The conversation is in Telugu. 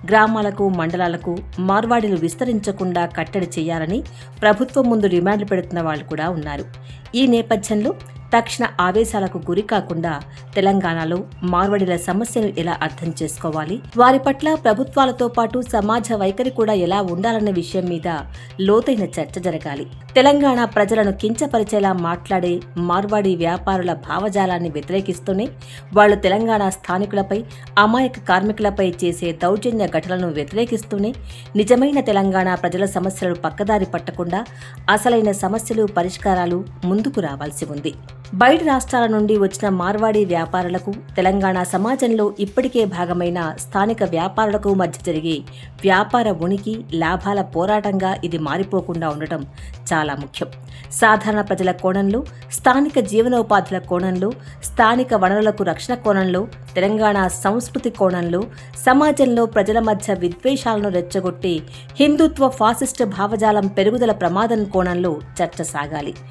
గ్రామాలకు, మండలాలకు మార్వాడీలు విస్తరించకుండా కట్టడి చేయాలని ప్రభుత్వం ముందు డిమాండ్లు పెడుతున్న వాళ్ళు కూడా ఉన్నారు. ఈ నేపథ్యంలో తక్షణ ఆవేశాలకు గురి కాకుండా తెలంగాణలో మార్వాడీల సమస్యను ఎలా అర్థం చేసుకోవాలి, వారి పట్ల ప్రభుత్వాలతో పాటు సమాజ వైఖరి కూడా ఎలా ఉండాలనే విషయం మీద లోతైన చర్చ జరగాలి. తెలంగాణ ప్రజలను కించపరిచేలా మాట్లాడే మార్వాడీ వ్యాపారుల భావజాలాన్ని వ్యతిరేకిస్తూనే వాళ్లు తెలంగాణ స్థానికులపై, అమాయక కార్మికులపై చేసే దౌర్జన్య ఘటనలను వ్యతిరేకిస్తూనే నిజమైన తెలంగాణ ప్రజల సమస్యలను పక్కదారి పట్టకుండా అసలైన సమస్యలు, పరిష్కారాలు ముందుకు రావాల్సి ఉంది. బయట రాష్ట్రాల నుండి వచ్చిన మార్వాడీ వ్యాపారులకు, తెలంగాణ సమాజంలో ఇప్పటికే భాగమైన స్థానిక వ్యాపారులకు మధ్య జరిగే వ్యాపార ఉనికి, లాభాల పోరాటంగా ఇది మారిపోకుండా ఉండటం చాలా ముఖ్యం. సాధారణ ప్రజల కోణంలో, స్థానిక జీవనోపాధుల కోణంలో, స్థానిక వనరులకు రక్షణ కోణంలో, తెలంగాణ సంస్కృతి కోణంలో, సమాజంలో ప్రజల మధ్య విద్వేషాలను రెచ్చగొట్టే హిందుత్వ ఫాసిస్టు భావజాలం పెరుగుదల ప్రమాదం కోణంలో చర్చ సాగాలి.